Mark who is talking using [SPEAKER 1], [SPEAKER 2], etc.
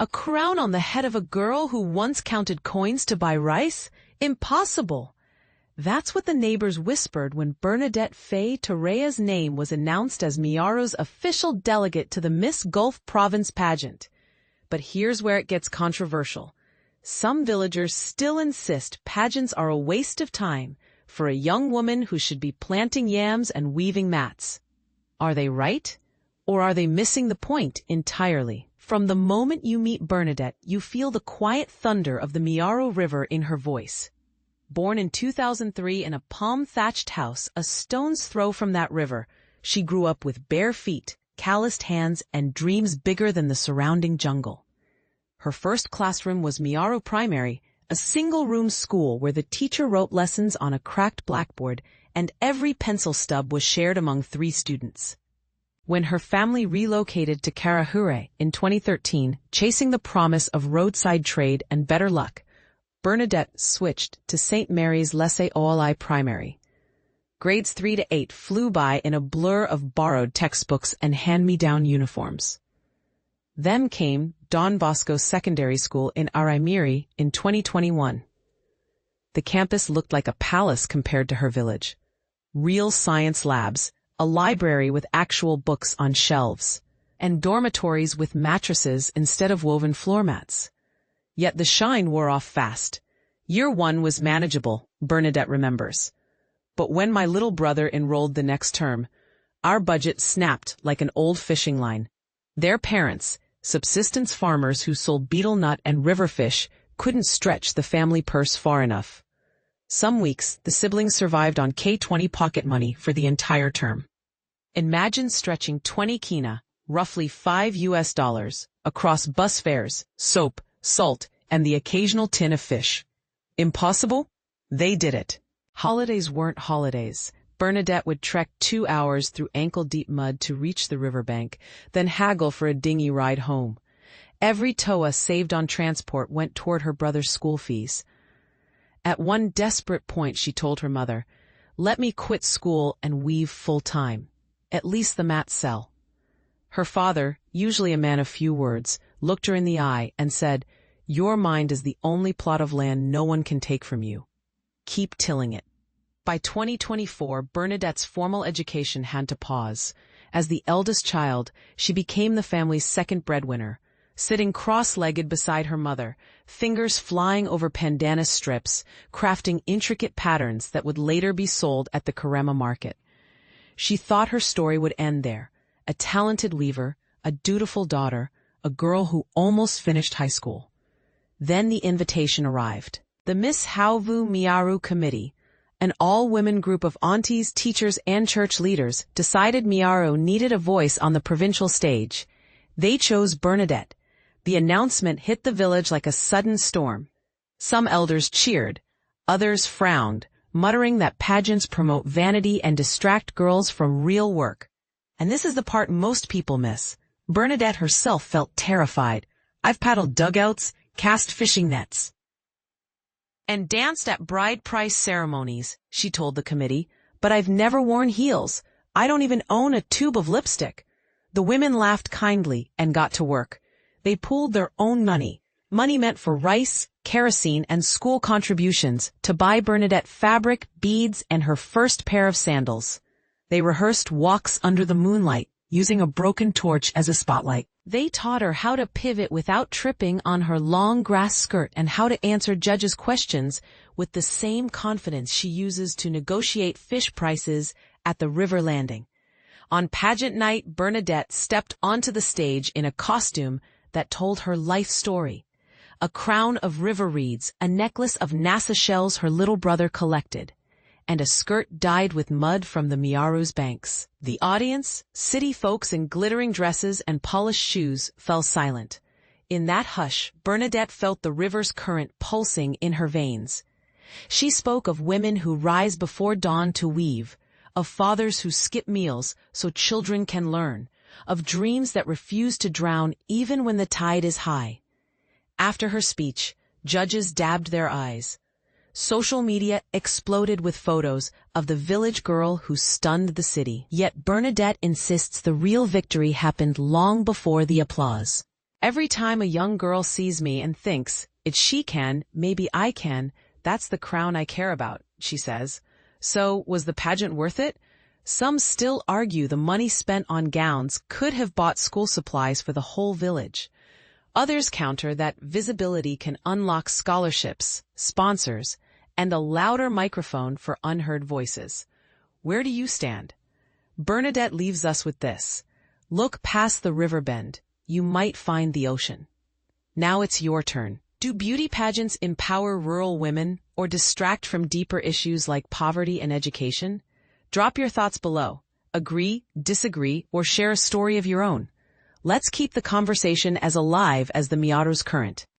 [SPEAKER 1] A crown on the head of a girl who once counted coins to buy rice? Impossible! That's what the neighbors whispered when Bernadette Fae Torea's name was announced as Miaru's official delegate to the Miss Gulf Province Pageant. But here's where it gets controversial. Some villagers still insist pageants are a waste of time for a young woman who should be planting yams and weaving mats. Are they right? Or are they missing the point entirely? From the moment you meet Bernadette, you feel the quiet thunder of the Miaru River in her voice. Born in 2003 in a palm-thatched house a stone's throw from that river, she grew up with bare feet, calloused hands, and dreams bigger than the surrounding jungle. Her first classroom was Miaru Primary, a single-room school where the teacher wrote lessons on a cracked blackboard, and every pencil stub was shared among 3 students. When her family relocated to Karahure in 2013, chasing the promise of roadside trade and better luck, Bernadette switched to St. Mary's Laissez Oli Primary. Grades 3 to 8 flew by in a blur of borrowed textbooks and hand-me-down uniforms. Then came Don Bosco Secondary School in Araimiri in 2021. The campus looked like a palace compared to her village. Real science labs, a library with actual books on shelves, and dormitories with mattresses instead of woven floor mats. Yet the shine wore off fast. Year 1 was manageable, Bernadette remembers. But when my little brother enrolled the next term, our budget snapped like an old fishing line. Their parents, subsistence farmers who sold betel nut and river fish, couldn't stretch the family purse far enough. Some weeks, the siblings survived on K20 pocket money for the entire term. Imagine stretching 20 kina, roughly $5 across bus fares, soap, salt, and the occasional tin of fish. Impossible? They did it. Holidays weren't holidays. Bernadette would trek 2 hours through ankle-deep mud to reach the riverbank, then haggle for a dinghy ride home. Every toa saved on transport went toward her brother's school fees. At one desperate point, she told her mother, "Let me quit school and weave full-time. At least the mats sell." Her father, usually a man of few words, looked her in the eye and said, "Your mind is the only plot of land no one can take from you. Keep tilling it." By 2024, Bernadette's formal education had to pause. As the eldest child, she became the family's second breadwinner, sitting cross-legged beside her mother, fingers flying over pandana strips, crafting intricate patterns that would later be sold at the Karema market. She thought her story would end there, a talented weaver, a dutiful daughter, a girl who almost finished high school. Then the invitation arrived. The Miss Hauvu Miaru Committee, an all-women group of aunties, teachers, and church leaders, decided Miaru needed a voice on the provincial stage. They chose Bernadette. The announcement hit the village like a sudden storm. Some elders cheered, others frowned, muttering that pageants promote vanity and distract girls from real work. And this is the part most people miss. Bernadette herself felt terrified. "I've paddled dugouts, cast fishing nets, and danced at bride price ceremonies," she told the committee, "but I've never worn heels. I don't even own a tube of lipstick." The women laughed kindly and got to work. They pooled their own money meant for rice, kerosene, and school contributions, to buy Bernadette fabric, beads, and her first pair of sandals. They rehearsed walks under the moonlight, using a broken torch as a spotlight. They taught her how to pivot without tripping on her long grass skirt and how to answer judges' questions with the same confidence she uses to negotiate fish prices at the river landing. On pageant night, Bernadette stepped onto the stage in a costume that told her life story. A crown of river reeds, a necklace of NASA shells her little brother collected, and a skirt dyed with mud from the Miaru's banks. The audience, city folks in glittering dresses and polished shoes, fell silent. In that hush, Bernadette felt the river's current pulsing in her veins. She spoke of women who rise before dawn to weave, of fathers who skip meals so children can learn, of dreams that refuse to drown even when the tide is high. After her speech, judges dabbed their eyes. Social media exploded with photos of the village girl who stunned the city. Yet Bernadette insists the real victory happened long before the applause. Every time a young girl sees me and thinks, if she can, maybe I can, that's the crown I care about, she says. So, was the pageant worth it? Some still argue the money spent on gowns could have bought school supplies for the whole village. Others counter that visibility can unlock scholarships, sponsors, and a louder microphone for unheard voices. Where do you stand? Bernadette leaves us with this. Look past the river bend. You might find the ocean. Now it's your turn. Do beauty pageants empower rural women or distract from deeper issues like poverty and education? Drop your thoughts below. Agree, disagree, or share a story of your own. Let's keep the conversation as alive as the Miaru's current.